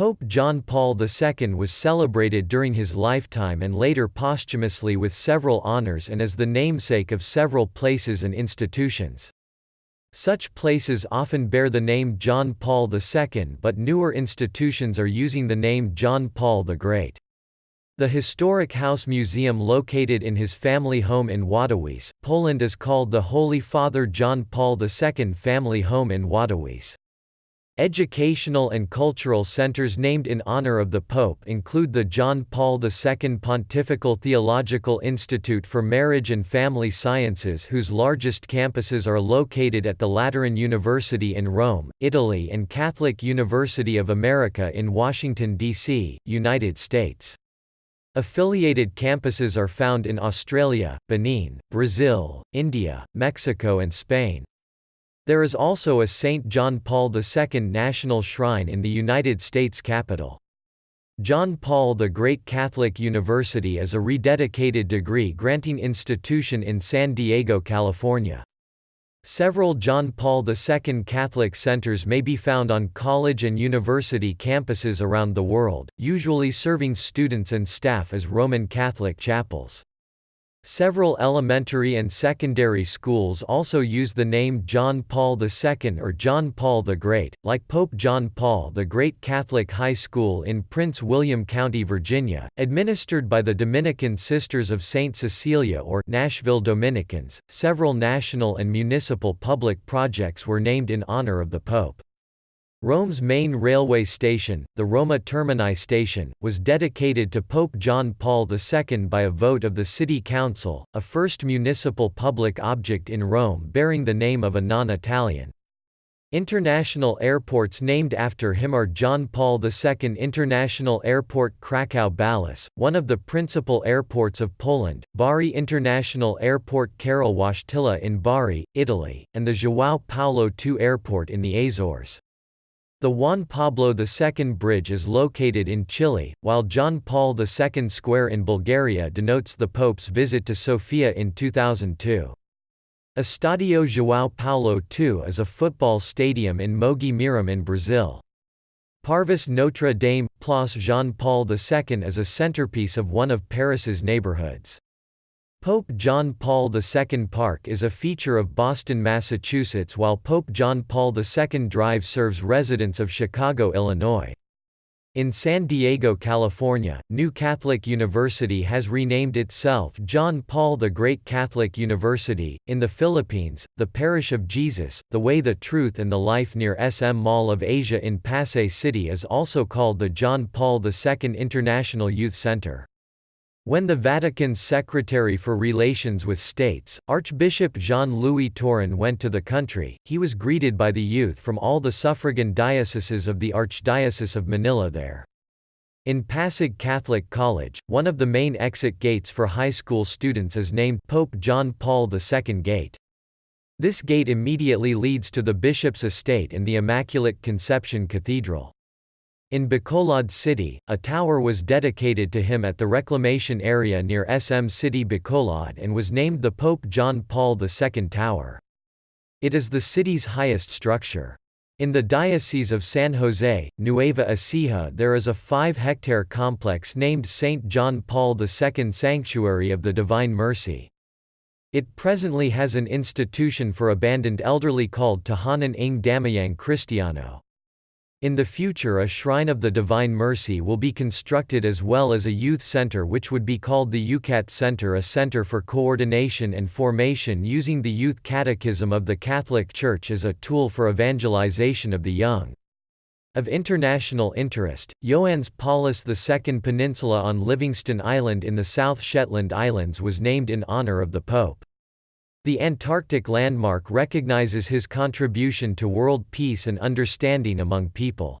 Pope John Paul II was celebrated during his lifetime and later posthumously with several honors and is the namesake of several places and institutions. Such places often bear the name John Paul II, but newer institutions are using the name John Paul the Great. The historic house museum located in his family home in Wadowice, Poland is called the Holy Father John Paul II Family Home in Wadowice. Educational and cultural centers named in honor of the Pope include the John Paul II Pontifical Theological Institute for Marriage and Family Sciences, whose largest campuses are located at the Lateran University in Rome, Italy, and Catholic University of America in Washington, D.C., United States. Affiliated campuses are found in Australia, Benin, Brazil, India, Mexico, and Spain. There is also a St. John Paul II National Shrine in the United States Capitol. John Paul the Great Catholic University is a rededicated degree-granting institution in San Diego, California. Several John Paul II Catholic centers may be found on college and university campuses around the world, usually serving students and staff as Roman Catholic chapels. Several elementary and secondary schools also use the name John Paul II or John Paul the Great, like Pope John Paul the Great Catholic High School in Prince William County, Virginia, administered by the Dominican Sisters of St. Cecilia or Nashville Dominicans. Several national and municipal public projects were named in honor of the Pope. Rome's main railway station, the Roma Termini station, was dedicated to Pope John Paul II by a vote of the City Council, a first municipal public object in Rome bearing the name of a non-Italian. International airports named after him are John Paul II International Airport Kraków-Balas, one of the principal airports of Poland, Bari International Airport Karol Wojtyla in Bari, Italy, and the João Paulo II Airport in the Azores. The Juan Pablo II Bridge is located in Chile, while John Paul II Square in Bulgaria denotes the Pope's visit to Sofia in 2002. Estádio João Paulo II is a football stadium in Mogi Mirim in Brazil. Parvis Notre Dame, Place Jean Paul II is a centerpiece of one of Paris's neighborhoods. Pope John Paul II Park is a feature of Boston, Massachusetts, while Pope John Paul II Drive serves residents of Chicago, Illinois. In San Diego, California, New Catholic University has renamed itself John Paul the Great Catholic University. In the Philippines, the Parish of Jesus, the Way, the Truth, and the Life near SM Mall of Asia in Pasay City is also called the John Paul II International Youth Center. When the Vatican's Secretary for Relations with States, Archbishop Jean-Louis Taurin went to the country, he was greeted by the youth from all the suffragan dioceses of the Archdiocese of Manila there. In Pasig Catholic College, one of the main exit gates for high school students is named Pope John Paul II Gate. This gate immediately leads to the bishop's estate and the Immaculate Conception Cathedral. In Bacolod City, a tower was dedicated to him at the reclamation area near SM City Bacolod and was named the Pope John Paul II Tower. It is the city's highest structure. In the Diocese of San Jose, Nueva Ecija there is a 5-hectare complex named St. John Paul II Sanctuary of the Divine Mercy. It presently has an institution for abandoned elderly called Tahanan ng Damayang Cristiano. In the future a Shrine of the Divine Mercy will be constructed as well as a youth center which would be called the UCAT Center, a center for coordination and formation using the Youth Catechism of the Catholic Church as a tool for evangelization of the young. Of international interest, Johannes Paulus II Peninsula on Livingston Island in the South Shetland Islands was named in honor of the Pope. The Antarctic landmark recognizes his contribution to world peace and understanding among people.